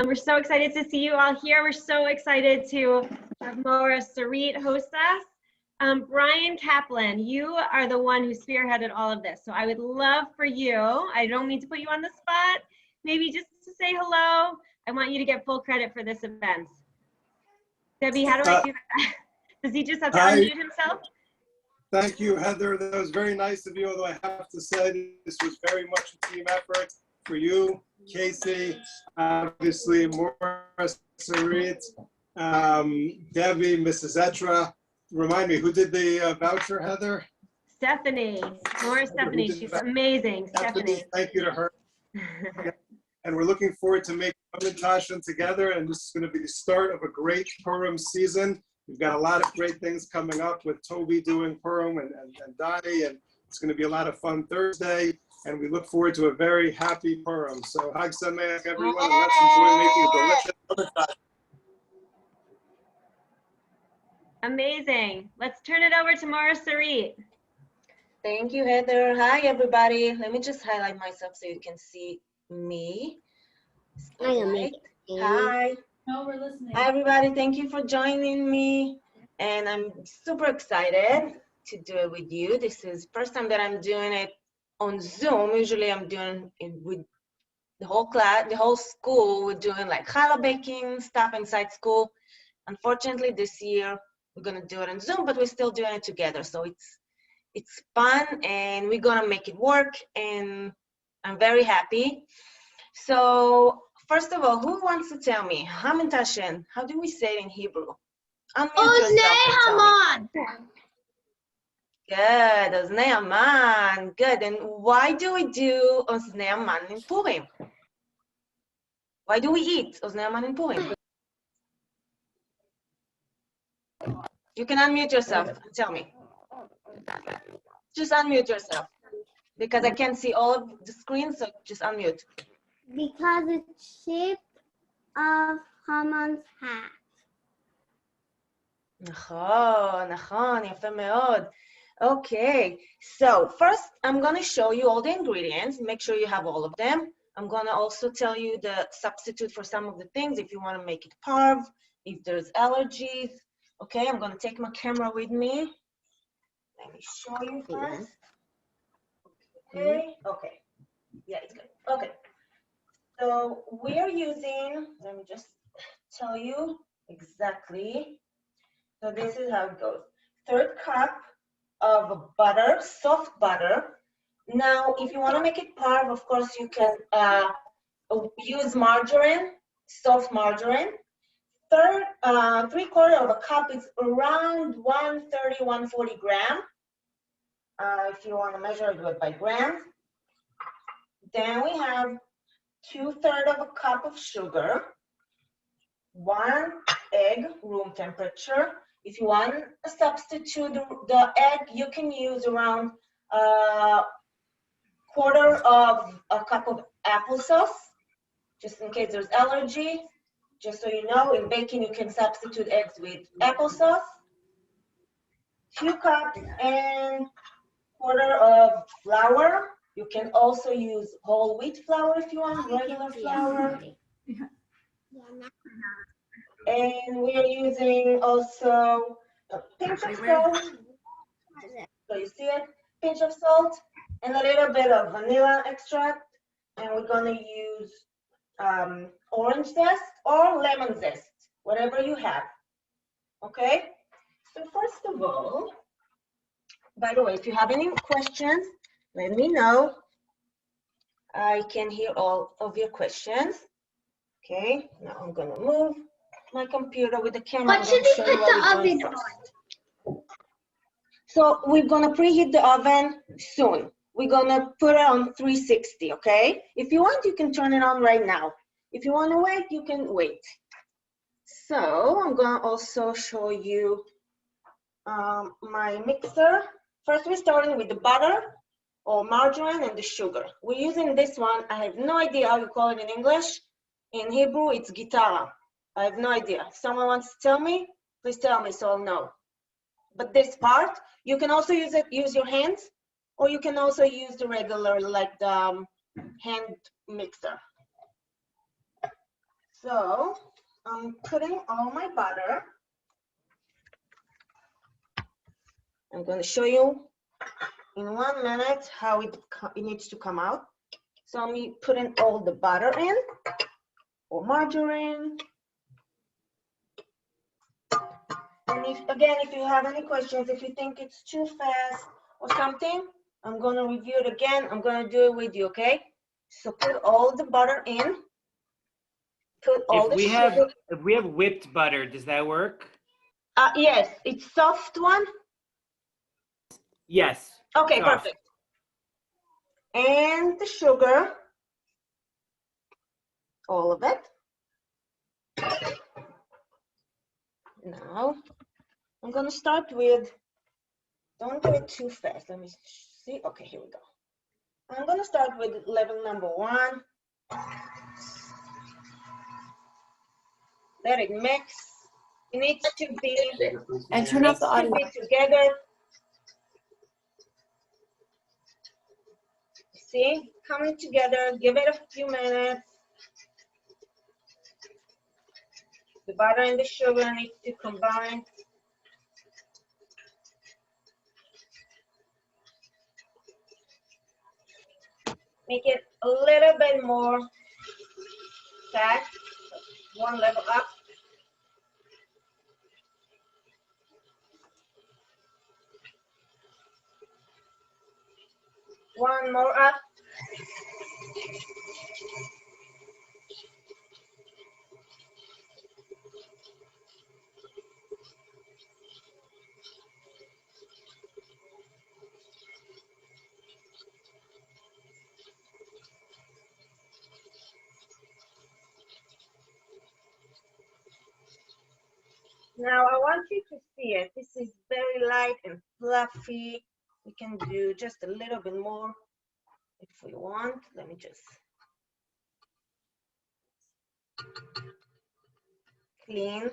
We're so excited to see you all here. We're so excited to have Maura Sarit host us. Brian Kaplan, you are the one who spearheaded all of this. So I would love for you, I don't mean to put you on the spot, maybe just to say hello. I want you to get full credit for this event. Debbie, how do I do that? Does he just have to unmute himself? Thank you, Heather. That was very nice of you, although I have to say this was very much a team effort for you, Casey, obviously Maura Sarit, Debbie, Mrs. Etra. Remind me, who did the voucher, Heather? Stephanie, Maura Stephanie, she's amazing, Stephanie. Thank you to her. And we're looking forward to making Hamantash together, and this is going to be the start of a great Purim season. We've got a lot of great things coming up with Toby doing Purim and Donnie, and it's going to be a lot of fun Thursday, and we look forward to a very happy Purim. So Hag Sameach, everyone, and let's enjoy making a delicious Hamantash. Amazing. Let's turn it over to Maura Sarit. Thank you, Heather. Hi, everybody. Let me just highlight myself so you can see me. Hi. No, we're listening. Hi, everybody. Thank you for joining me. And I'm super excited to do it with you. This is the first time that I'm doing it on Zoom. Usually I'm doing it with the whole class, the whole school. We're doing like challah baking stuff inside school. Unfortunately, this year we're going to do it on Zoom, but we're still doing it together. So it's fun, and we're going to make it work, and I'm very happy. So first of all, who wants to tell me Hamantash? How do we say it in Hebrew? Haman. Good, Oznei Haman. Good. And why do we do Oznei Haman in Purim? Why do we eat Oznei Haman in Purim? You can unmute yourself and tell me. Just unmute yourself because I can't see all of the screen, so just unmute. Because it's shape of Haman's hat. נכון, יפה מאוד. Okay, so first I'm going to show you all the ingredients. Make sure you have all of them. I'm going to also tell you the substitute for some of the things if you want to make it parv, if there's allergies. Okay, I'm going to take my camera with me. Let me show you first. Okay. Yeah, it's good. Okay. So we are using, let me just tell you exactly. So this is how it goes. 1/3 cup of butter, soft butter. Now, if you want to make it parv, of course, you can use margarine, soft margarine. 3/4 of a cup is around 130, 140 grams. If you want to measure it by grams. Then we have 2/3 of a cup of sugar, 1 egg, room temperature. If you want to substitute the egg, you can use around 1/4 of a cup of applesauce, just in case there's allergy. Just so you know, in baking, you can substitute eggs with applesauce. 2 cups and 1/4 of flour. You can also use whole wheat flour if you want, regular flour. And we are using also a pinch of salt. So you see it? Pinch of salt and a little bit of vanilla extract. And we're going to use orange zest or lemon zest, whatever you have. Okay? So first of all, by the way, if you have any questions, let me know. I can hear all of your questions. Okay, now I'm going to move my computer with the camera. What should we put the oven on? So we're going to preheat the oven soon. We're going to put it on 360, okay? If you want, you can turn it on right now. If you want to wait, you can wait. So I'm going to also show you my mixer. First, we're starting with the butter or margarine and the sugar. We're using this one. I have no idea how you call it in English. In Hebrew, it's gitara. I have no idea. If someone wants to tell me, please tell me so I'll know. But this part, you can also use your hands, or you can also use the regular, like the hand mixer. So I'm putting all my butter. I'm going to show you in 1 minute how it needs to come out. So I'm putting all the butter in, or margarine. And if you have any questions, if you think it's too fast or something, I'm going to review it again. I'm going to do it with you, okay? So put all the butter in. Put all the sugar. If we have whipped butter, does that work? Yes, it's soft one. Yes. Okay, soft. perfect. And the sugar, all of it. Now, I'm going to start with, don't do it too fast. Let me see. Okay, here we go. I'm going to start with level number 1. Let it mix. It needs to be, And turn off the audio. together. See, coming together. Give it a few minutes. The butter and the sugar need to combine. Make it a little bit more fat. One level up. One more up. Now I want you to see it. This is very light and fluffy. We can do just a little bit more if we want. Let me just clean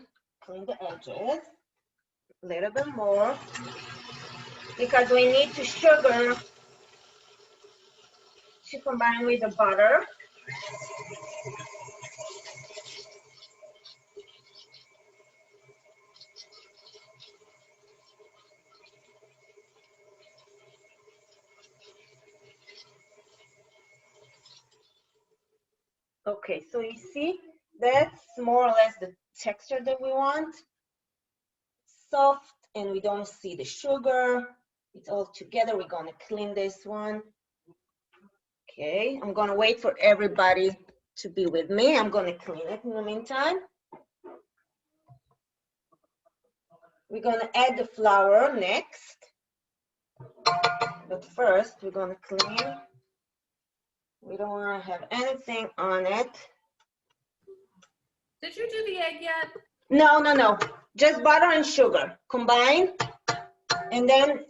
the edges a little bit more because we need the sugar to combine with the butter. Okay, so you see, that's more or less the texture that we want. Soft, and we don't see the sugar. It's all together. We're gonna clean this one. Okay, I'm gonna wait for everybody to be with me. I'm gonna clean it in the meantime. We're gonna add the flour next. But first, we're gonna clean. We don't wanna have anything on it. Did you do the egg yet? No. Just butter and sugar combined. And then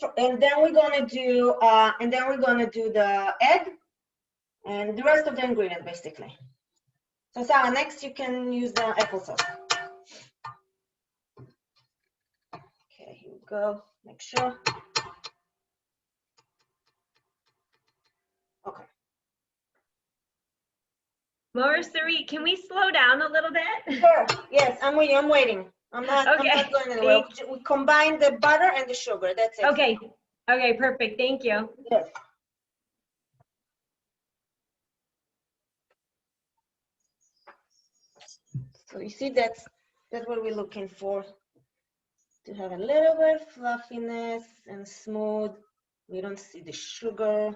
we're gonna do the egg and the rest of the ingredient basically. So Sarah, next you can use the applesauce. Okay, here we go. Make sure. Okay. Maura, Sarit, can we slow down a little bit? Sure. Yes, I'm waiting. I'm not going anywhere. We combine the butter and the sugar. That's it. Okay. Okay, perfect. Thank you. Yes. So you see, that's what we're looking for. To have a little bit of fluffiness and smooth. We don't see the sugar.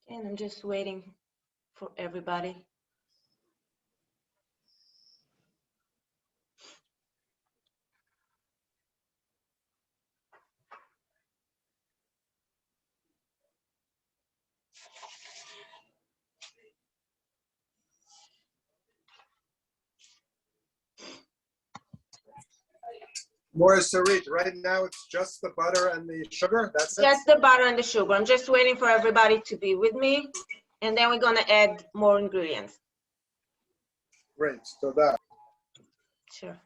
And I'm just waiting for everybody. More Sarit, right now it's just the butter and the sugar, that's it? Just the butter and the sugar. I'm just waiting for everybody to be with me. And then we're gonna add more ingredients. Great, so that. Sure.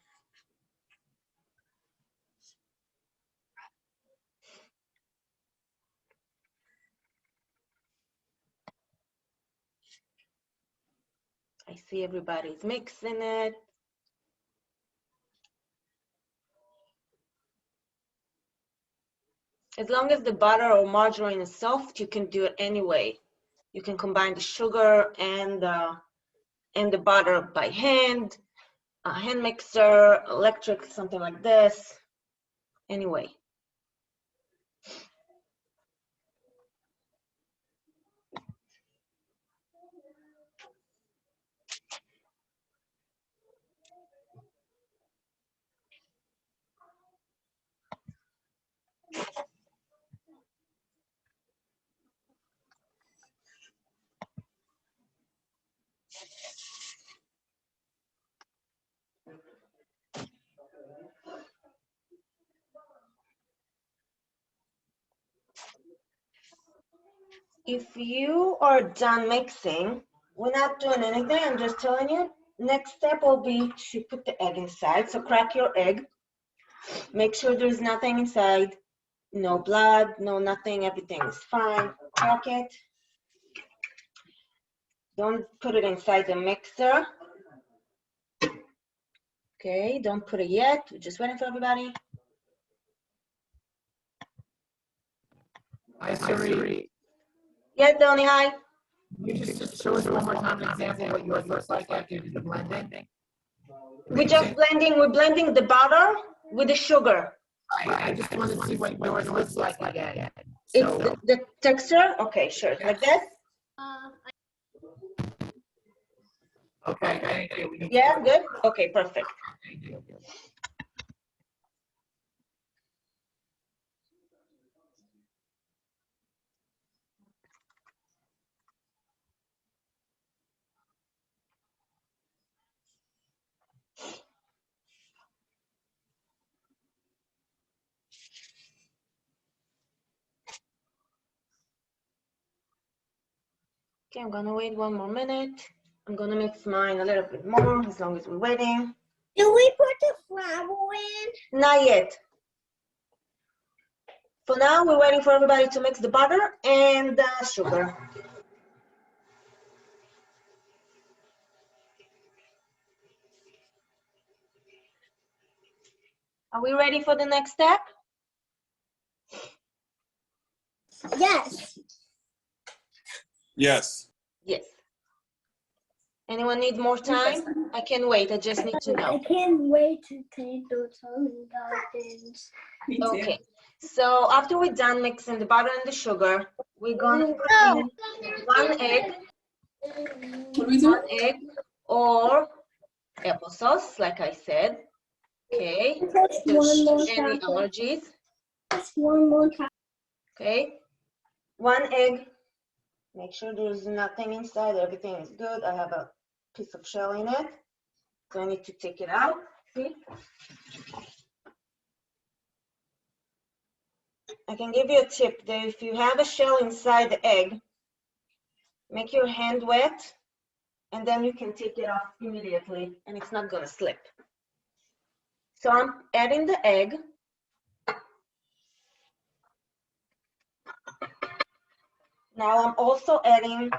I see everybody's mixing it. As long as the butter or margarine is soft, you can do it anyway. You can combine the sugar and the butter by hand, a hand mixer, electric, something like this. Anyway. If you are done mixing, we're not doing anything, I'm just telling you. Next step will be to put the egg inside. So crack your egg. Make sure there's nothing inside. No blood, no nothing, everything is fine. Crack it. Don't put it inside the mixer. Okay, don't put it yet. We're just waiting for everybody. Hi, Siri. Yeah, Donnie, hi. You just show us one more time an example of what yours looks like after you do the blending. We're blending the butter with the sugar. I just want to see what yours looks like again. It's the texture? Okay, sure. Like this? Okay, thank you. Yeah, good? Okay, perfect. Thank you. Okay, I'm gonna wait one more minute. I'm gonna mix mine a little bit more as long as we're waiting. Do we put the flour in? Not yet. For now, we're waiting for everybody to mix the butter and the sugar. Are we ready for the next step? Yes. Yes. Yes. Anyone need more time? I can wait. I just need to know. I can't wait to taste those gardens. Okay. So after we're done mixing the butter and the sugar, we're gonna put in 1 egg. What do we do? 1 egg or applesauce, like I said. Okay. Just one more Any time. allergies? Just one more time. Okay. 1 egg. Make sure there's nothing inside. Everything is good. I have a piece of shell in it, so I need to take it out. See? I can give you a tip that if you have a shell inside the egg, make your hand wet, and then you can take it off immediately, and it's not gonna slip. So I'm adding the egg. Now I'm also adding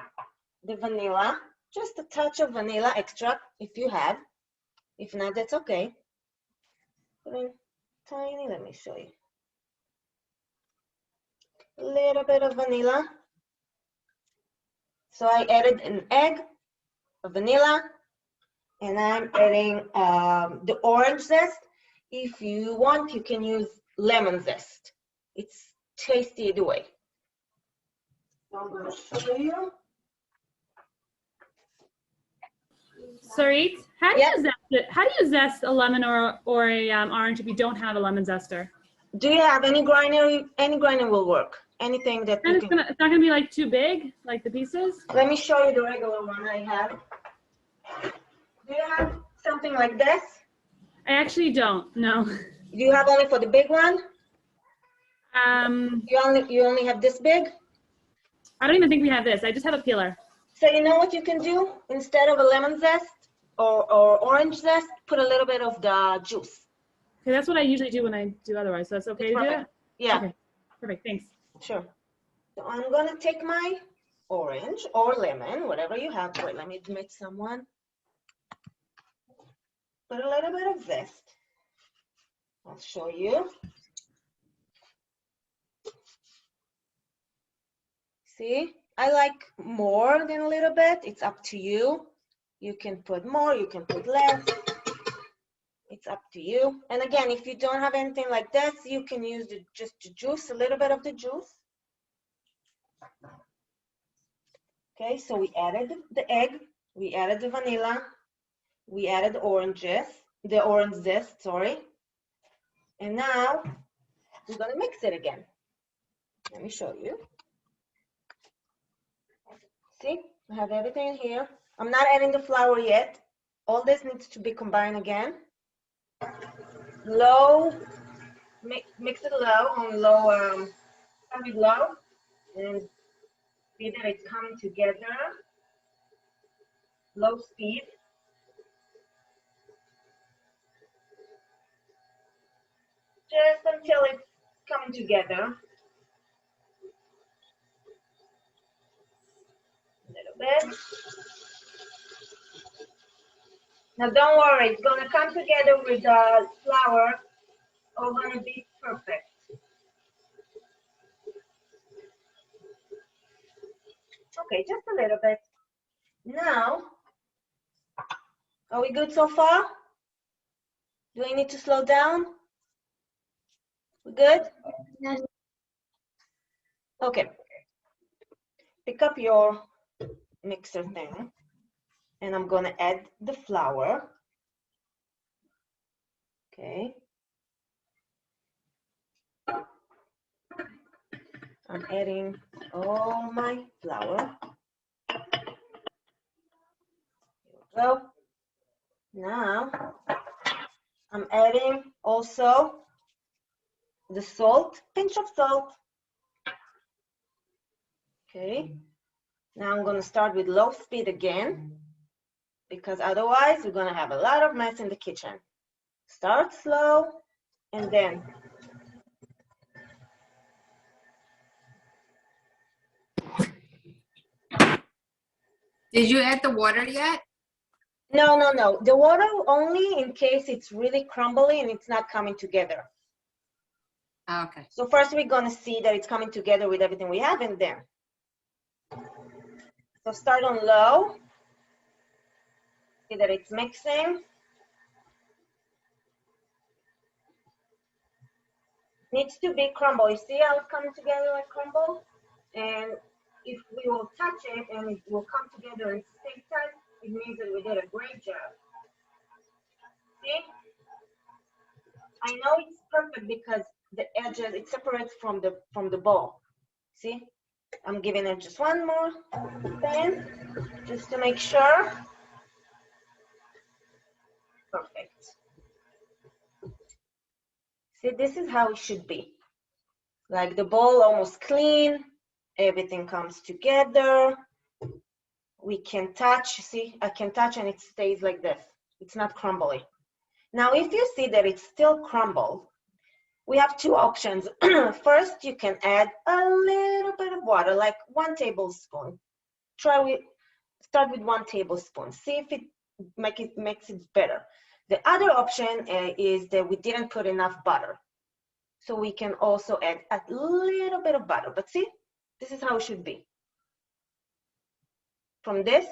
the vanilla, just a touch of vanilla extract if you have. If not, that's okay. Put in tiny, let me show you. A little bit of vanilla. So I added an egg, a vanilla, and I'm adding the orange zest. If you want, you can use lemon zest. It's tasty either way. So I'm going to show you. Sarit, how do Yeah. you zest it? How do you zest a lemon or a orange if you don't have a lemon zester? Do you have any grinder? Any grinder will work. Anything that And you it's can. not gonna be like too big, like the pieces. Let me show you the regular one I have. Do you have something like this? I actually don't. No. Do you have only for the big one? You only have this big? I don't even think we have this. I just have a peeler. So you know what you can do? Instead of a lemon zest or orange zest, put a little bit of the juice. Okay, that's what I usually do when I do otherwise. So that's okay to do Perfect. that? Yeah, Okay. Perfect. Thanks. sure. So I'm gonna take my orange or lemon, whatever you have. Wait, let me admit someone. put a little bit of zest. I'll show you. See, I like more than a little bit. It's up to you. You can put more, you can put less. It's up to you. And again, if you don't have anything like this, you can use just the juice, a little bit of the juice. Okay, so we added the egg, we added the vanilla, we added the orange zest, sorry. And now we're gonna mix it again. Let me show you. See, I have everything here. I'm not adding the flour yet. All this needs to be combined again. Low, mix it low on low, start with low, and see that it's coming together. Low speed. Just until it's coming together. A little bit. Now don't worry, it's gonna come together with the flour. All gonna be perfect. Okay, just a little bit. Now, are we good so far? Do I need to slow down? We good? Yes. Okay. Pick up your mixer thing, and I'm gonna add the flour. Okay. I'm adding all my flour. Here we go. Now, I'm adding also the salt, pinch of salt. Okay. Now I'm gonna start with low speed again, because otherwise we're gonna have a lot of mess in the kitchen. Start slow, and then Did you add the water yet? no. The water only in case it's really crumbly and it's not coming together. Oh, okay. So first we're gonna see that it's coming together with everything we have, and then. So start on low. See that it's mixing. Needs to be crumble. You see how it's coming together like crumble? And if we will touch it and it will come together and stay tight, it means that we did a great job. See? I know it's perfect because the edges, it separates from the bowl. See? I'm giving it just one more spin, just to make sure. Perfect. See, this is how it should be. Like the bowl almost clean, everything comes together. We can touch, see, I can touch and it stays like this. It's not crumbly. Now, if you see that it's still crumbled, we have two options. First, you can add a little bit of water, like 1 tablespoon. Start with 1 tablespoon. See if it makes it better. The other option is that we didn't put enough butter. So we can also add a little bit of butter. But see, this is how it should be. From this,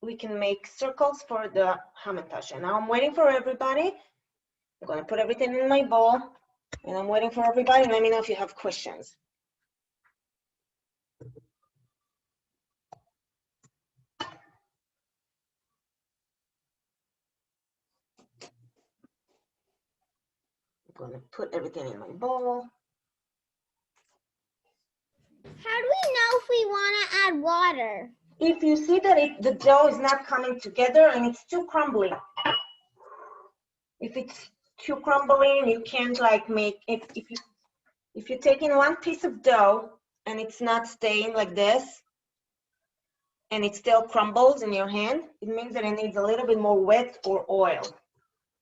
we can make circles for the Hamantash. And now I'm waiting for everybody. I'm gonna put everything in my bowl, and I'm waiting for everybody. Let me know if you have questions. I'm gonna put everything in my bowl. How do we know if we want to add water? If you see that the dough is not coming together and it's too crumbly, if it's too crumbly and you can't like make it, if you're taking one piece of dough and it's not staying like this and it still crumbles in your hand, it means that it needs a little bit more wet or oil.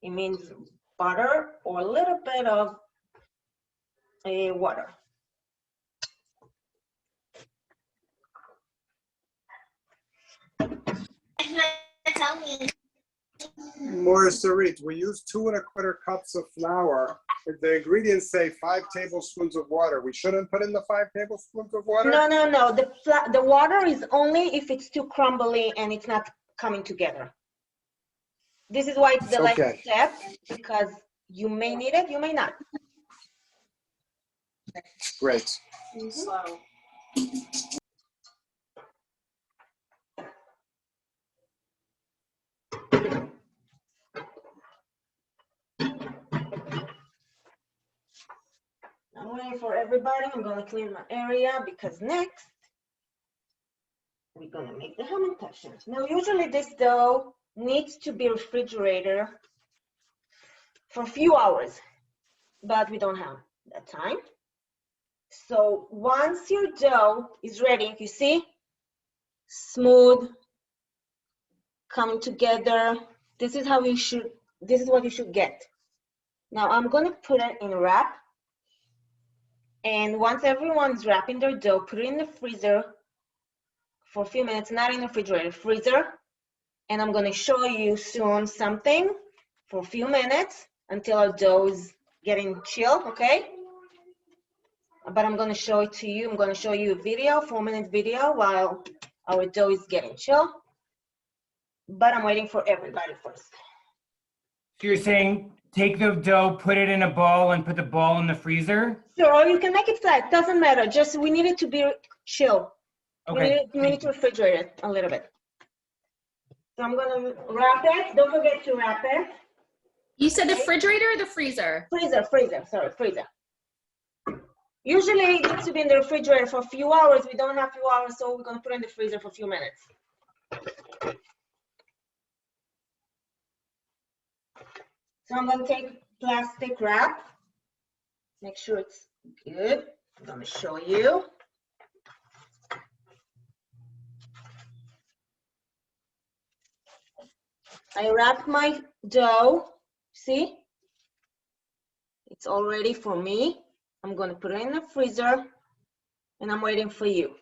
It means butter or a little bit of water. Laura Sarit, we use 2 1/4 cups of flour. The ingredients say 5 tablespoons of water. We shouldn't put in the 5 tablespoons of water? No, no, no. The water is only if it's too crumbly and it's not coming together. This is why it's the last Okay. step, because you may need it, you may not. Great. I'm waiting for everybody. I'm gonna clean my area because next we're gonna make the Hamantash. Now, usually this dough needs to be refrigerated for a few hours, but we don't have that time. So once your dough is ready, you see, smooth, coming together. This is how this is what you should get. Now I'm gonna put it in a wrap. And once everyone's wrapping their dough, put it in the freezer for a few minutes, not in the refrigerator, freezer. And I'm gonna show you soon something for a few minutes until our dough is getting chill, okay? But I'm gonna show it to you. I'm gonna show you a video, 4-minute video while our dough is getting chill. But I'm waiting for everybody first. So you're saying take the dough, put it in a ball, and put the ball in the freezer? Sure, or you can make it flat, doesn't matter. Just we need it to be chill. Okay. We need to refrigerate it a little bit. So I'm gonna wrap it. Don't forget to wrap it. You said the refrigerator or the freezer? Freezer, sorry, freezer. Usually it needs to be in the refrigerator for a few hours. We don't have a few hours, so we're gonna put it in the freezer for a few minutes. So I'm gonna take plastic wrap. Make sure it's good. I'm gonna show you. I wrap my dough. See? It's all ready for me. I'm gonna put it in the freezer and I'm waiting for you.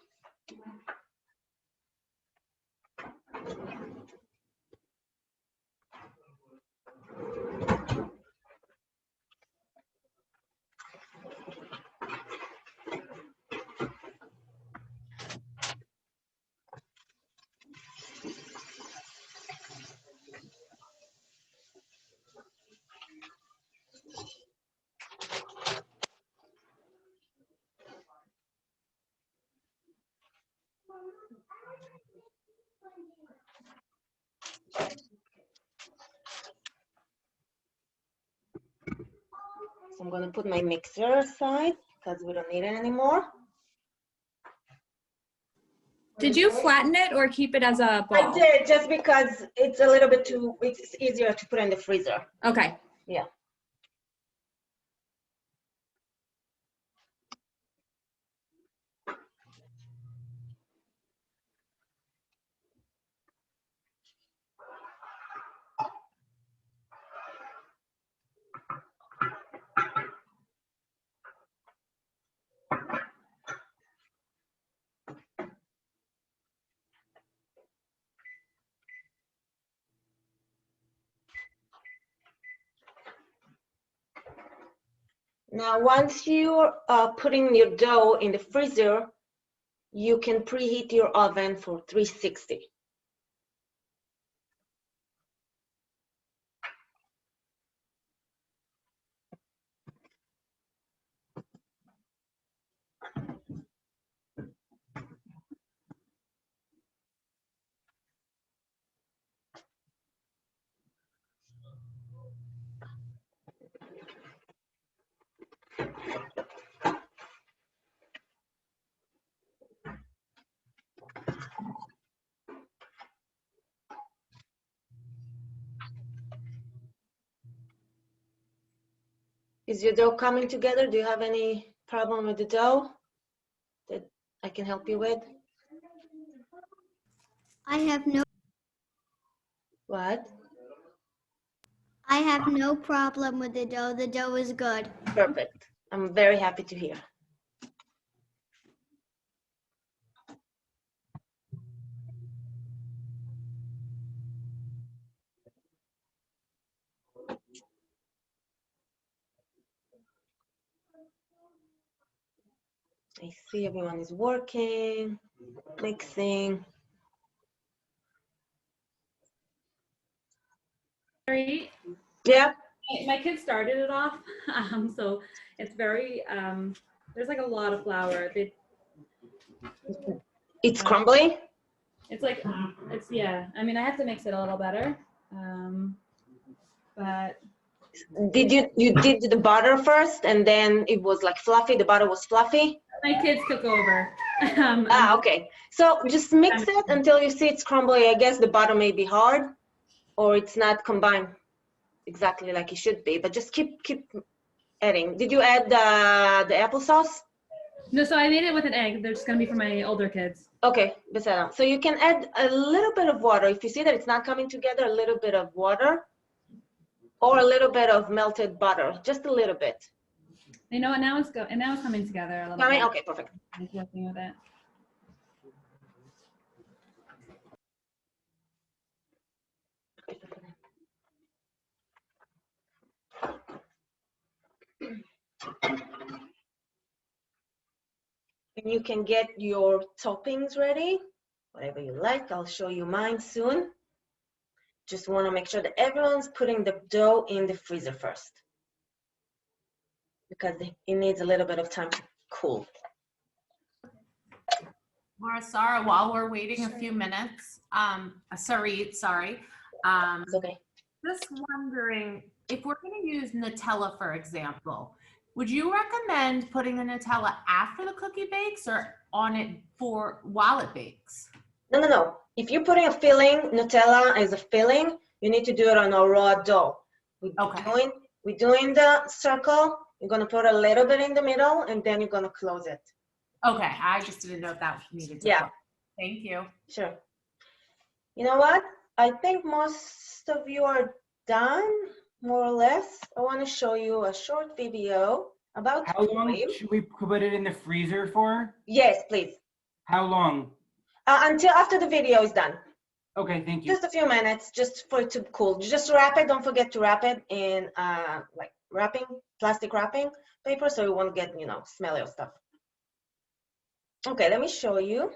So I'm gonna put my mixer aside because we don't need it anymore. Did you flatten it or keep it as a ball? I did, just because it's a little bit it's easier to put in the freezer. Okay. Yeah. Now, once you're putting your dough in the freezer, you can preheat your oven for 360. Is your dough coming together? Do you have any problem with the dough that I can help you with? I have no What? problem with the dough. The dough is good. Perfect. I'm very happy to hear. I see everyone is working, mixing. Very- Yeah, My kids started it off, so it's very, there's like a lot of flour. it's crumbly. It's like, yeah, I mean, I have to mix it a little better. But Did you did the butter first and then it was like fluffy, the butter was fluffy? my kids took over. Okay. So just mix it until you see it's crumbly. I guess the butter may be hard or it's not combined exactly like it should be, but just keep adding. Did you add the applesauce? No, so I made it with an egg. They're just gonna be for my older kids. Okay, בסדר. So you can add a little bit of water. If you see that it's not coming together, a little bit of water or a little bit of melted butter, just a little bit. You know what? Now it's coming together a little Coming? bit. Okay, perfect. I'm working with it. And you can get your toppings ready, whatever you like. I'll show you mine soon. Just want to make sure that everyone's putting the dough in the freezer first because it needs a little bit of time to cool. Laura, Sarah, while we're waiting a few minutes, Sarit, sorry. It's okay. Just wondering, if we're going to use Nutella, for example, would you recommend putting the Nutella after the cookie bakes or on it while it bakes? No. If you're putting a filling, Nutella as a filling, you need to do it on a raw dough. We're doing the circle. You're going to put a little bit in the middle, and then you're going to close it. Okay, I just didn't know if that needed to. Yeah. Thank you. Sure. You know what? I think most of you are done, more or less. I want to show you a short video about How long Purim. should we put it in the freezer for? Yes, please. How long? Until after the video is done. Okay, thank you. Just a few minutes, just for it to cool. Just wrap it. Don't forget to wrap it in like plastic wrapping paper, so it won't get smelly or stuff. Okay, let me show you.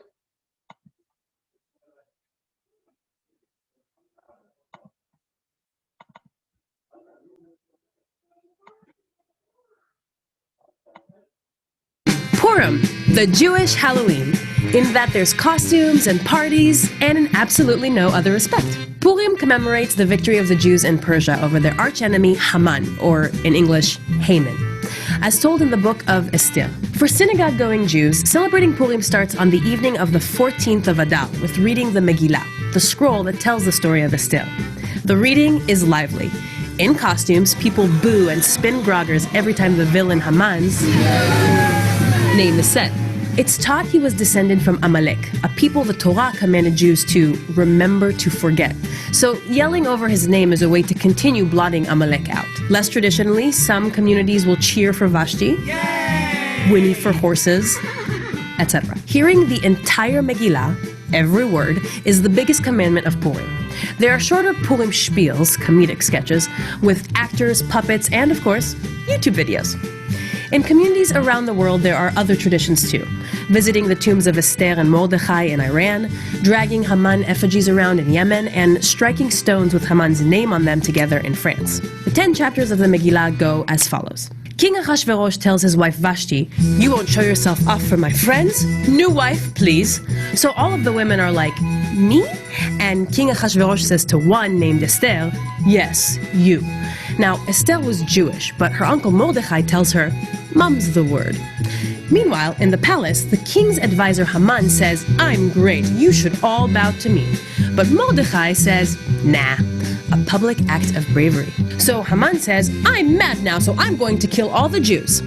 Purim, the Jewish Halloween, in that there's costumes and parties and in absolutely no other respect. Purim commemorates the victory of the Jews in Persia over their archenemy Haman, or in English, Haman, as told in the book of Esther. For synagogue-going Jews, celebrating Purim starts on the evening of the 14th of Adar with reading the Megillah, the scroll that tells the story of Esther. The reading is lively. In costumes, people boo and spin groggers every time the villain Haman's name is said. It's taught he was descended from Amalek, a people the Torah commanded Jews to remember to forget. So yelling over his name is a way to continue blotting Amalek out. Less traditionally, some communities will cheer for Vashti, whinny for horses, etc. Hearing the entire Megillah, every word, is the biggest commandment of Purim. There are shorter Purim spiels, comedic sketches, with actors, puppets, and of course, YouTube videos. In communities around the world, there are other traditions too. Visiting the tombs of Esther and Mordechai in Iran, dragging Haman effigies around in Yemen, and striking stones with Haman's name on them together in France. The 10 chapters of the Megillah go as follows. King Ahasuerus tells his wife Vashti, "You won't show yourself off for my friends? New wife, please." So all of the women are like, "Me?" And King Ahasuerus says to one named Esther, "Yes, you." Now, Esther was Jewish, but her uncle Mordechai tells her, "Mum's the word." Meanwhile, in the palace, the king's advisor Haman says, "I'm great, you should all bow to me." But Mordechai says, "Nah," a public act of bravery. So Haman says, "I'm mad now, so I'm going to kill all the Jews."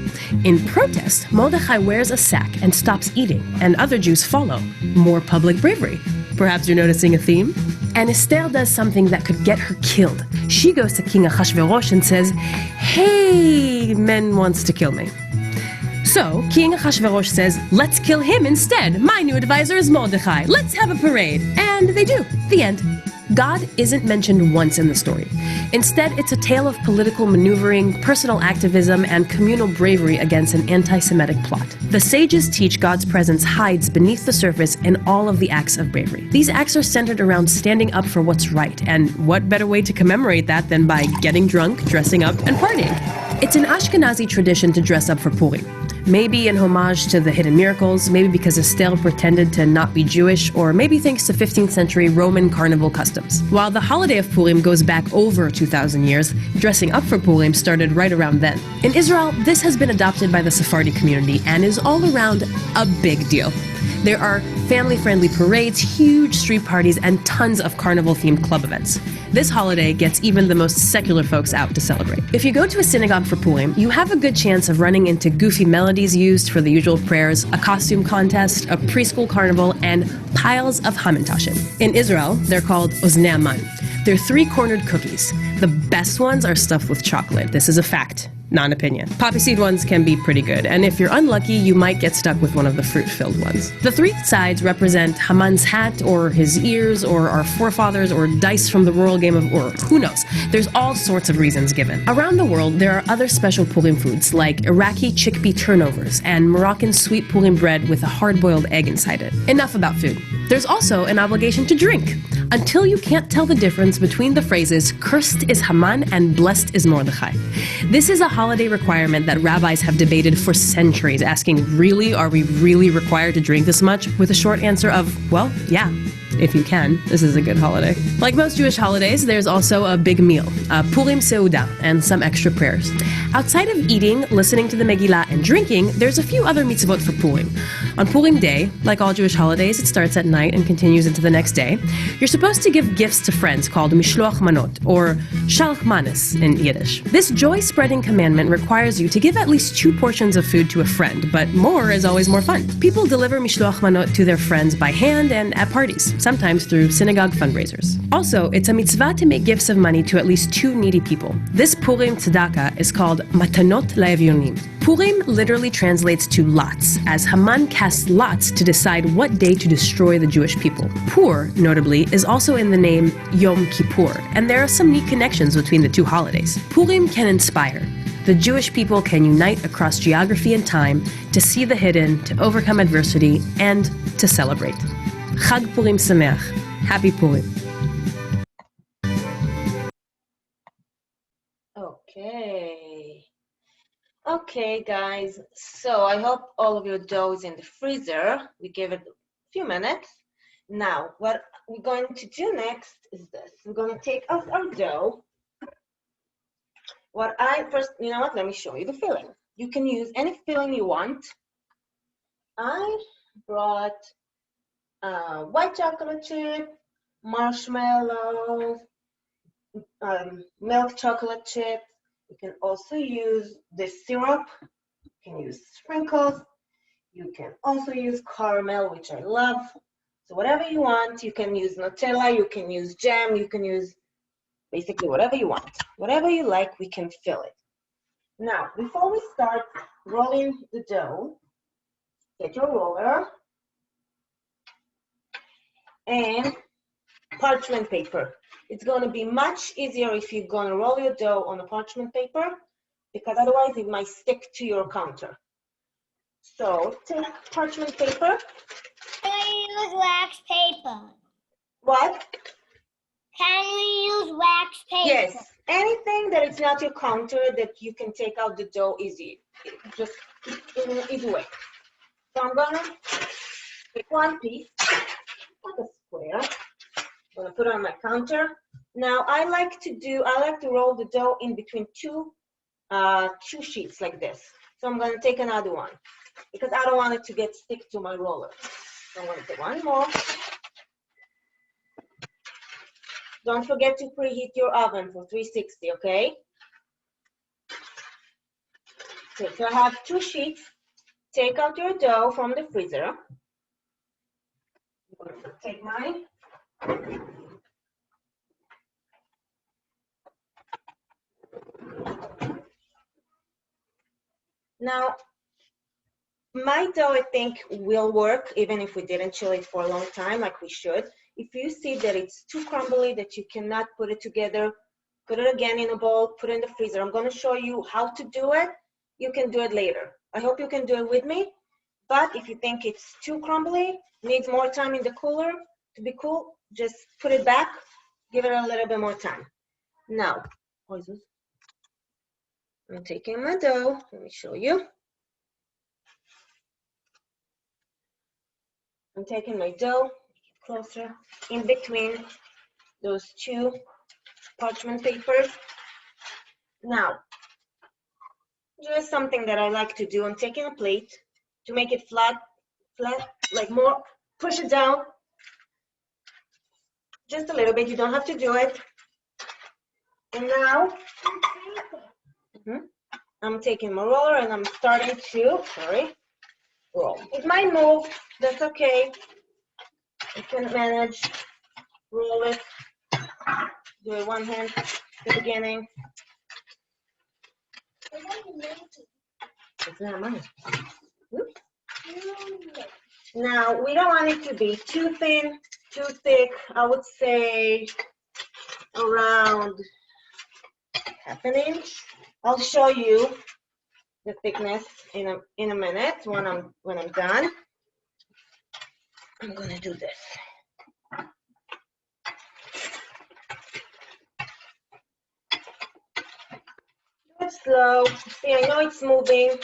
In protest, Mordechai wears a sack and stops eating, and other Jews follow. More public bravery. Perhaps you're noticing a theme? And Esther does something that could get her killed. She goes to King Ahasuerus and says, "Hey, man wants to kill me." So King Ahasuerus says, "Let's kill him instead. My new advisor is Mordechai. Let's have a parade." And they do. The end. God isn't mentioned once in the story. Instead, it's a tale of political maneuvering, personal activism, and communal bravery against an anti-Semitic plot. The sages teach God's presence hides beneath the surface in all of the acts of bravery. These acts are centered around standing up for what's right, and what better way to commemorate that than by getting drunk, dressing up, and partying? It's an Ashkenazi tradition to dress up for Purim. Maybe in homage to the hidden miracles, maybe because Esther pretended to not be Jewish, or maybe thanks to 15th century Roman carnival customs. While the holiday of Purim goes back over 2,000 years, dressing up for Purim started right around then. In Israel, this has been adopted by the Sephardi community and is all around a big deal. There are family-friendly parades, huge street parties, and tons of carnival-themed club events. This holiday gets even the most secular folks out to celebrate. If you go to a synagogue for Purim, you have a good chance of running into goofy melodies used for the usual prayers, a costume contest, a preschool carnival, and piles of Hamantashim. In Israel, they're called Oznei Haman. They're three-cornered cookies. The best ones are stuffed with chocolate. This is a fact, not an opinion. Poppy seed ones can be pretty good, and if you're unlucky, you might get stuck with one of the fruit-filled ones. The three sides represent Haman's hat, or his ears, or our forefathers, or dice from the royal game of Ur. Who knows? There's all sorts of reasons given. Around the world, there are other special Purim foods, like Iraqi chickpea turnovers and Moroccan sweet Purim bread with a hard-boiled egg inside it. Enough about food. There's also an obligation to drink, until you can't tell the difference between the phrases, cursed is Haman and blessed is Mordechai. This is a holiday requirement that rabbis have debated for centuries, asking, really, are we really required to drink this much? With a short answer of, well, yeah. If you can, this is a good holiday. Like most Jewish holidays, there's also a big meal, a Purim Seudah, and some extra prayers. Outside of eating, listening to the Megillah, and drinking, there's a few other mitzvot for Purim. On Purim Day, like all Jewish holidays, it starts at night and continues into the next day. You're supposed to give gifts to friends called Mishloach Manot, or Shalach Manos in Yiddish. This joy-spreading commandment requires you to give at least 2 portions of food to a friend, but more is always more fun. People deliver Mishloach Manot to their friends by hand and at parties, sometimes through synagogue fundraisers. Also, it's a mitzvah to make gifts of money to at least 2 needy people. This Purim tzedakah is called Matanot La'evyonim. Purim literally translates to lots, as Haman casts lots to decide what day to destroy the Jewish people. Pur, notably, is also in the name Yom Kippur, and there are some neat connections between the 2 holidays. Purim can inspire. The Jewish people can unite across geography and time to see the hidden, to overcome adversity, and to celebrate. Chag Purim Sameach. Happy Purim. Okay, guys. So I hope all of your dough is in the freezer. We gave it a few minutes. Now, what we're going to do next is this. We're going to take out our dough. You know what? Let me show you the filling. You can use any filling you want. I brought white chocolate chip, marshmallows, milk chocolate chip. You can also use the syrup. You can use sprinkles. You can also use caramel, which I love. So whatever you want, you can use Nutella, you can use jam, you can use basically whatever you want. Whatever you like, we can fill it. Now, before we start rolling the dough, get your roller and parchment paper. It's going to be much easier if you're going to roll your dough on a parchment paper, because otherwise it might stick to your counter. So take parchment paper. Can we use wax paper? What? Can we use wax paper? Yes. Anything that is not your counter that you can take out the dough easy. Just in an easy way. So I'm going to take one piece, like a square. I'm going to put it on my counter. Now I like to roll the dough in between two sheets like this. So I'm going to take another one because I don't want it to stick to my roller. So I'm going to take one more. Don't forget to preheat your oven for 360, okay? Okay, so I have 2 sheets. Take out your dough from the freezer. I'm going to take mine. Now, my dough, I think, will work even if we didn't chill it for a long time like we should. If you see that it's too crumbly, that you cannot put it together, put it again in a bowl, put it in the freezer. I'm going to show you how to do it. You can do it later. I hope you can do it with me. But if you think it's too crumbly, needs more time in the cooler to be cool, just put it back, give it a little bit more time. Now, I'm taking my dough. Let me show you. I'm taking my dough closer in between those two parchment papers. Now, just something that I like to do. I'm taking a plate to make it flat, like more, push it down just a little bit. You don't have to do it. And now, I'm taking my roller and I'm starting to, roll. It might move, that's okay. You can manage, roll it, do it one hand at the beginning. It's not mine. Oops. Now, we don't want it to be too thin, too thick. I would say around half an inch. I'll show you the thickness in a minute when I'm done. I'm gonna do this. Do it slow. See, I know it's moving,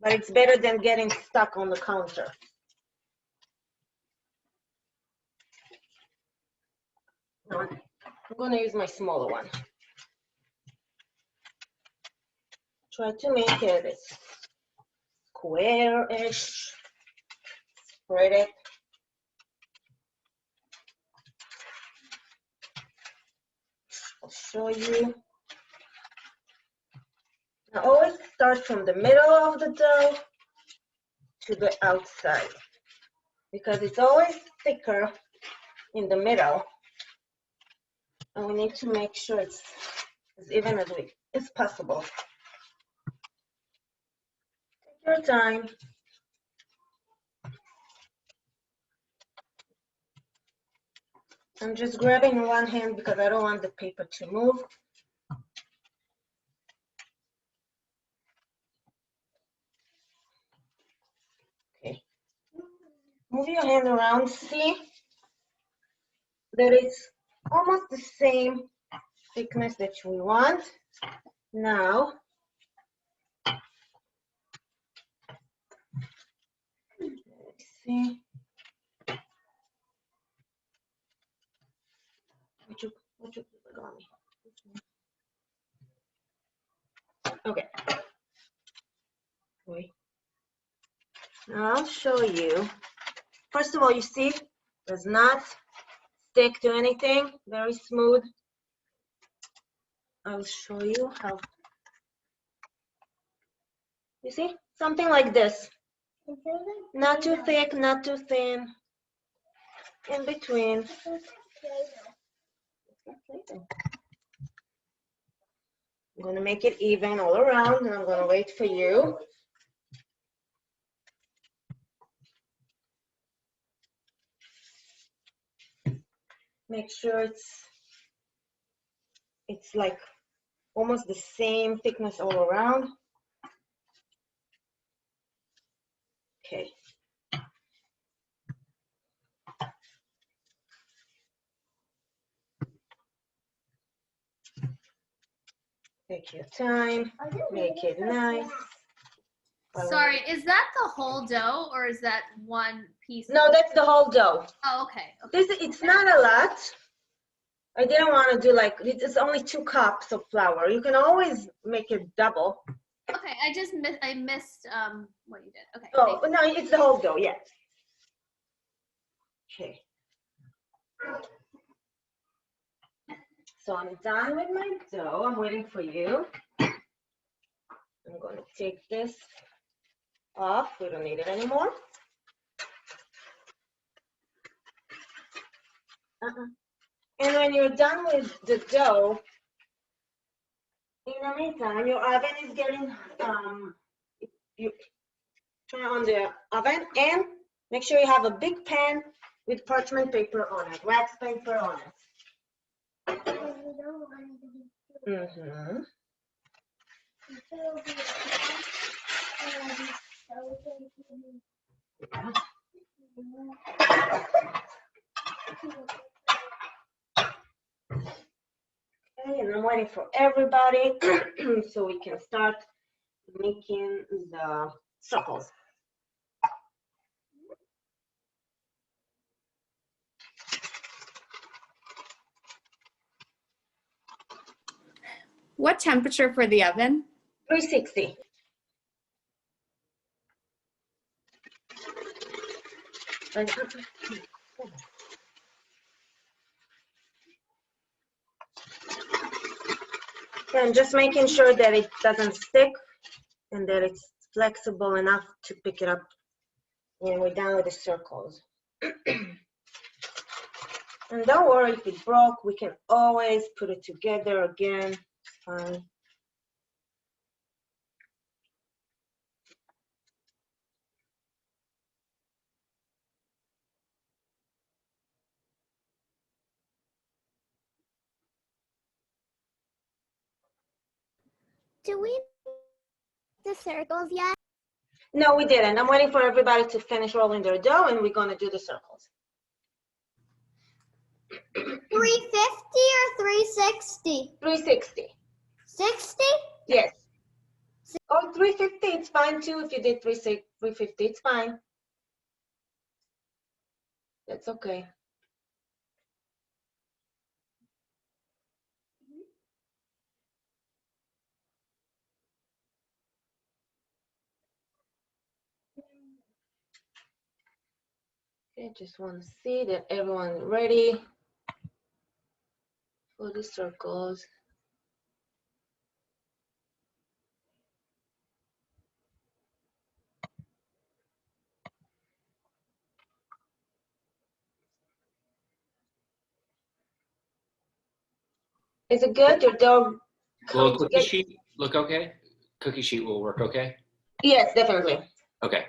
but it's better than getting stuck on the counter. Now, I'm gonna use my smaller one. Try to make it square-ish. Spread it. I'll show you. Now always start from the middle of the dough to the outside, because it's always thicker in the middle. And we need to make sure it's as even as possible. Take your time. I'm just grabbing one hand because I don't want the paper to move. Okay. Move your hand around. See that it's almost the same thickness that we want. Now, let's see. Okay. Wait. Now I'll show you. First of all, you see, does not stick to anything. Very smooth. I'll show you how. You see, something like this. Not too thick, not too thin. In between. I'm going to make it even all around, and I'm going to wait for you. Make sure it's like almost the same thickness all around. Okay. Take your time, make it nice. Sorry, is that the whole dough or is that one piece? No, that's the whole dough. Oh, okay. It's not a lot. I didn't want to do like, it's only 2 cups of flour. You can always make it double. Okay, I missed what you did. Okay. Oh, no, it's the whole dough, yeah. Okay. So I'm done with my dough. I'm waiting for you. I'm going to take this off. We don't need it anymore. And when you're done with the dough, in the meantime, your oven is getting, you turn on the oven and make sure you have a big pan with parchment paper on it, wax paper on it. Mm-hmm. Okay, and I'm waiting for everybody so we can start making the circles. What temperature for the oven? 360. And just making sure that it doesn't stick and that it's flexible enough to pick it up when we're done with the circles. And don't worry if it broke, we can always put it together again. It's fine. Do we the circles yet? No, we didn't. I'm waiting for everybody to finish rolling their dough and we're gonna do the circles. 350 or 360? 360. 60? Yes. Or 350, it's fine too. If you did 350, it's fine. That's okay. Okay, just want to see that everyone's ready for the circles. Is it good? Your dough Will a comes cookie together? sheet look okay? Cookie sheet will work okay? Yes, definitely. Okay.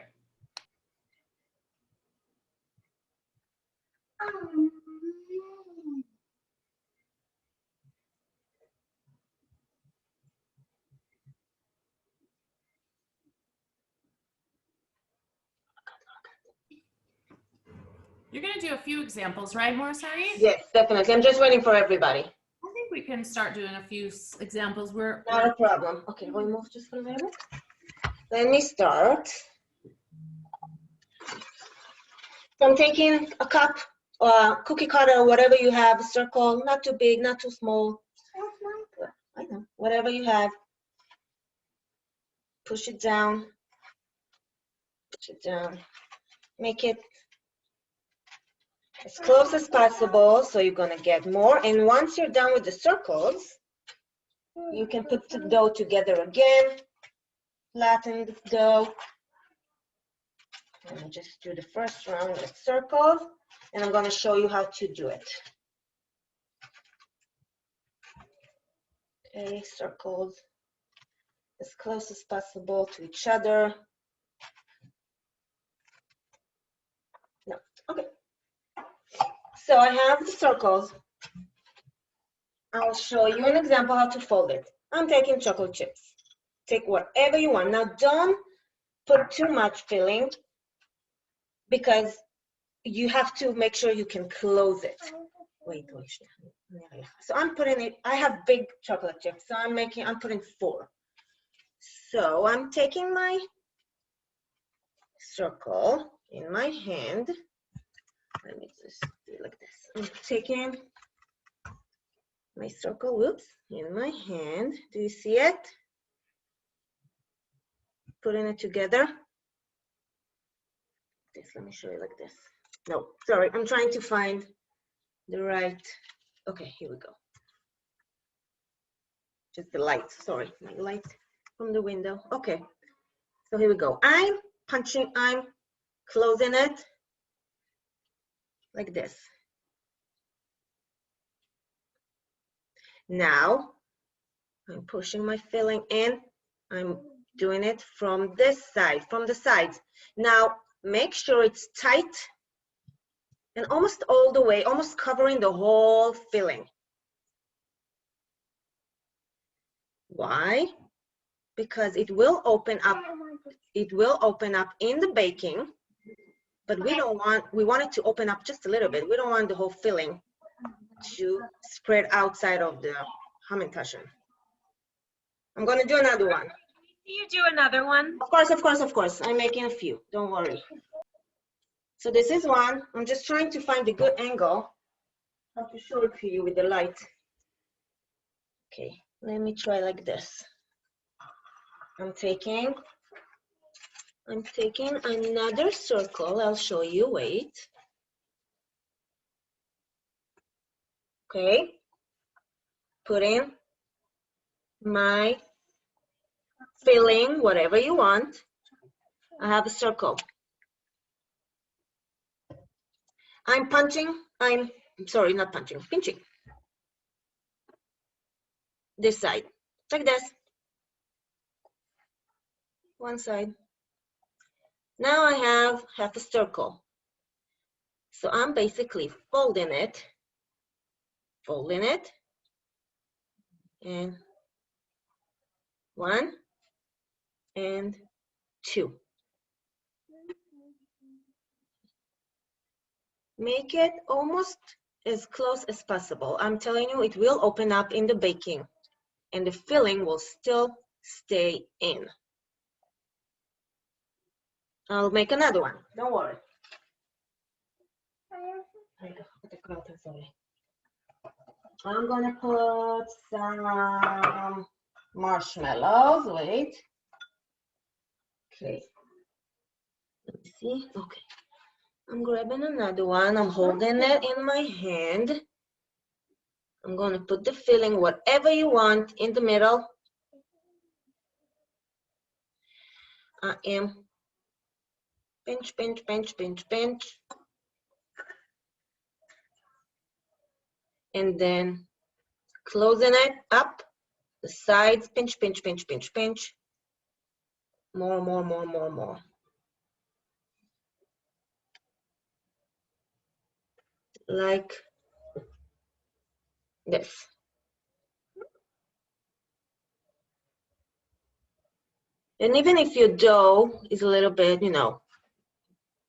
You're gonna do a few examples, right, Morisari? Yes, definitely. I'm just waiting for everybody. I think we can start doing a few examples. Not a problem. Okay, we'll move just for a minute. Let me start. So I'm taking a cup, cookie cutter, whatever you have, a circle, not too big, not too small. I know, whatever you have. Push it down. Push it down. Make it as close as possible so you're gonna get more. And once you're done with the circles, you can put the dough together again. Flatten the dough. Let me just do the first round of circles, and I'm gonna show you how to do it. Okay, circles as close as possible to each other. No, okay. So I have the circles. I'll show you an example how to fold it. I'm taking chocolate chips. Take whatever you want. Now don't put too much filling because you have to make sure you can close it. Wait. So I'm putting it, I have big chocolate chips, so I'm putting 4. So I'm taking my circle in my hand. Let me just do it like this. I'm taking my circle, whoops, in my hand. Do you see it? Putting it together. Let me show you like this. No, sorry, I'm trying to find the right, okay, here we go. Just the light, sorry, my light from the window. Okay, so here we go. I'm closing it like this. Now, I'm pushing my filling in. I'm doing it from this side, from the sides. Now, make sure it's tight and almost all the way, almost covering the whole filling. Why? Because it will open up. It will open up in the baking, but we want it to open up just a little bit. We don't want the whole filling to spread outside of the Hamantash. I'm gonna do another one. Do you do another one? Of course, of course, of course. I'm making a few, don't worry. So this is one. I'm just trying to find a good angle. How to show it to you with the light. Okay, let me try like this. I'm taking another circle. I'll show you, wait. Okay, put in my filling, whatever you want. I have a circle. I'm sorry, not punching, pinching. This side, like this. One side. Now I have half a circle. So I'm basically folding it, and 1 and 2. Make it almost as close as possible. I'm telling you, it will open up in the baking and the filling will still stay in. I'll make another one, don't worry. I'm gonna put some marshmallows, wait. Okay, let me see, okay. I'm grabbing another one, I'm holding it in my hand. I'm gonna put the filling, whatever you want, in the middle. I am pinch, pinch, pinch, pinch, pinch. And then closing it up, the sides, pinch, pinch, pinch, pinch, pinch. More, more, more, more, more. Like this. And even if your dough is a little bit, you know,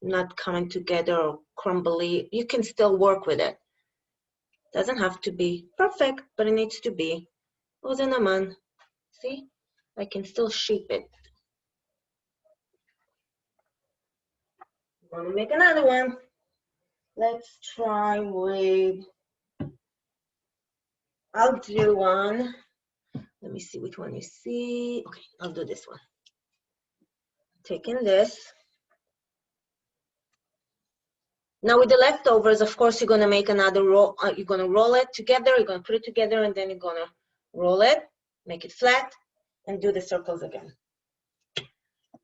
not coming together or crumbly, you can still work with it. Doesn't have to be perfect, but it needs to be. Ozenaman. See? I can still shape it. I'm gonna make another one. Let's try with, I'll do one. Let me see which one you see. Okay, I'll do this one. Taking this. Now with the leftovers, of course, you're gonna make another roll. You're gonna roll it together. You're gonna put it together, and then you're gonna roll it, make it flat, and do the circles again.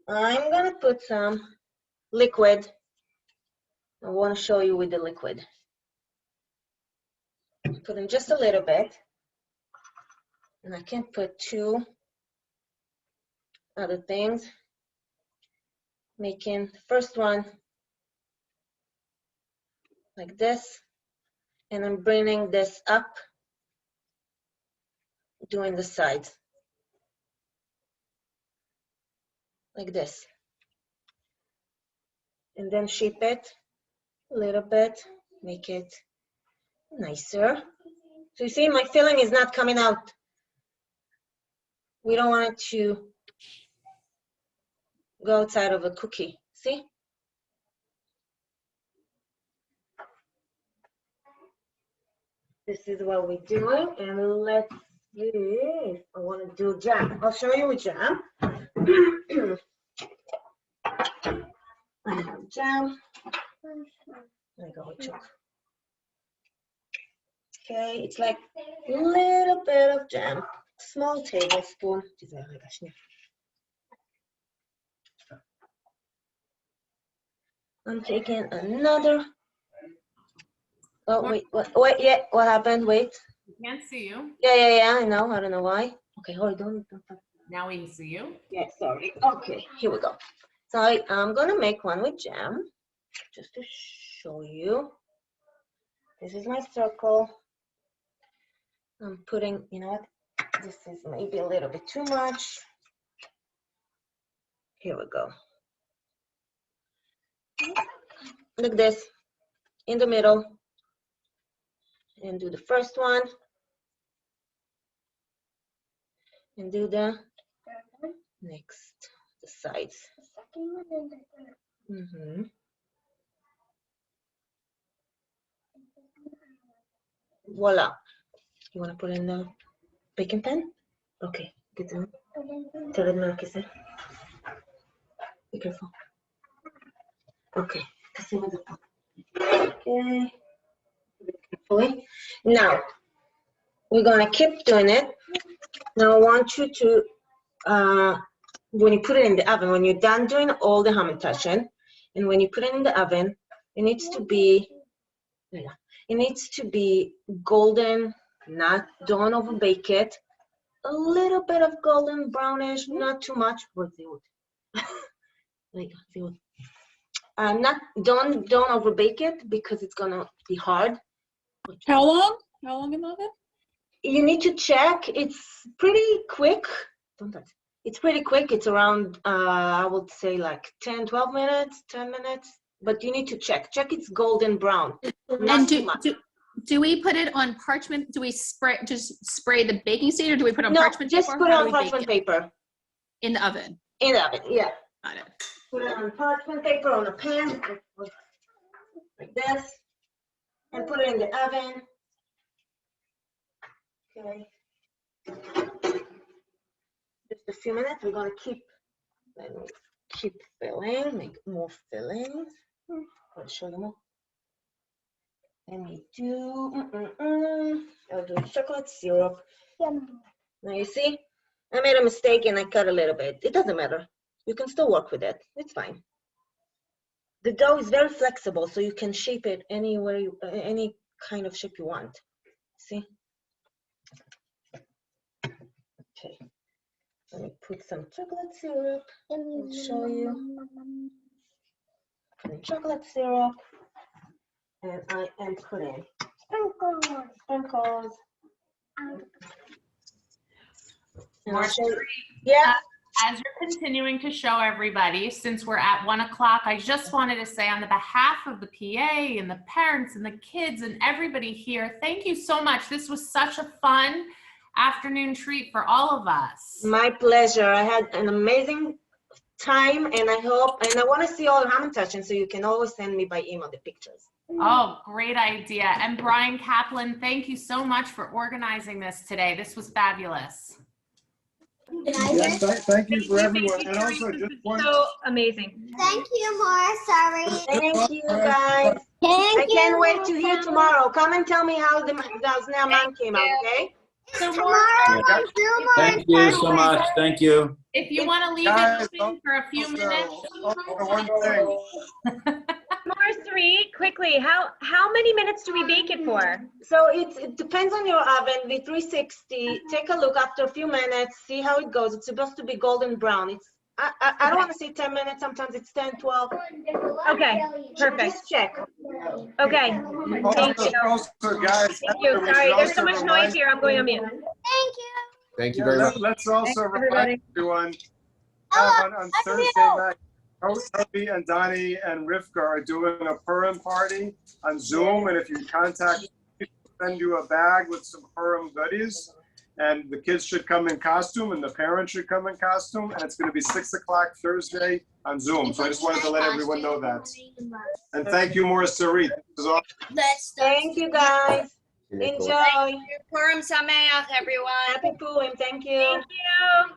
I'm gonna put some liquid. I want to show you with the liquid. Put in just a little bit, and I can put 2 other things. Making the first one like this, and I'm bringing this up, doing the sides like this, and then shape it a little bit, make it nicer. So you see, my filling is not coming out. We don't want it to go outside of a cookie. See? This is what we're doing, and let's see. I want to do jam. I'll show you with jam. I have jam. There you go, with choke. Okay, it's like a little bit of jam, small tablespoon. I'm taking another. Oh, wait, wait, yeah, what happened? Wait. We can't see you. Yeah, I know, I don't know why. Okay, hold on. Now we can see you. Yeah, sorry. Okay, here we go. So I'm gonna make one with jam, just to show you. This is my circle. I'm putting, you know what? This is maybe a little bit too much. Here we go. Like this, in the middle. And do the first one. And do the next, the sides. Voila. You want to put in the baking pan? Okay, get in. Tell it now, kiss it. Be careful. Okay. Okay. Carefully. Now, we're gonna keep doing it. Now I want you to, when you put it in the oven, when you're done doing all the Hamantash, and when you put it in the oven, it needs to be golden, don't overbake it. A little bit of golden brownish, not too much. Don't overbake it because it's gonna be hard. How long? How long in the oven? You need to check. It's pretty quick. Don't touch. It's pretty quick. It's around, I would say like 10 minutes. But you need to check. Check it's golden brown. And do we put it on parchment? Do we just spray the baking stain, or do we put it on parchment paper? No, just put it on parchment paper. In the oven? In the oven, yeah. Got it. Put it on parchment paper on a pan, like this, and put it in the oven. Okay. Just a few minutes. We're gonna keep filling, make more fillings. I'll show you more. Let me do. I'll do chocolate syrup. Now you see, I made a mistake and I cut a little bit. It doesn't matter. You can still work with it. It's fine. The dough is very flexible, so you can shape it anywhere, any kind of shape you want. See? Okay. Let me put some chocolate syrup and show you. Put chocolate syrup, and I am putting sprinkles. Yeah. As you're continuing to show everybody, since we're at 1 o'clock, I just wanted to say on the behalf of the PA and the parents and the kids and everybody here, thank you so much. This was such a fun afternoon treat for all of us. My pleasure. I had an amazing time, and I want to see all the Hamantash, so you can always send me by email the pictures. Oh, great idea. And Brian Kaplan, thank you so much for organizing this today. This was fabulous. Yes, thank you for everyone. And also just one. So amazing. Thank you, Mara. Sorry. Thank you, guys. I can't wait to hear tomorrow. Come and tell me how the Naaman came out, okay? Thank you so much. Thank you. If you want to leave it open for a few minutes. One thing. Marjorie, quickly, how many minutes do we bake it for? So it depends on your oven. The 360. Take a look after a few minutes. See how it goes. It's supposed to be golden brown. It's I don't want to say 10 minutes. Sometimes it's 10, 12. Okay, perfect. Just check. Okay. Thank you. Also, guys, Thank you. Sorry, there's so much noise here. I'm going on mute. Thank you. Thank you very much. Let's also remind everyone on Thursday night, Toby and Donnie and Rivka are doing a Purim party on Zoom, and if you contact me, send you a bag with some Purim goodies. And the kids should come in costume, and the parents should come in costume, and it's going to be 6 o'clock Thursday on Zoom. So I just wanted to let everyone know that. And thank you, Morris Sarit. Thank you, guys. Enjoy. Purim Sameach, everyone. Happy Purim. Thank you. Thank you.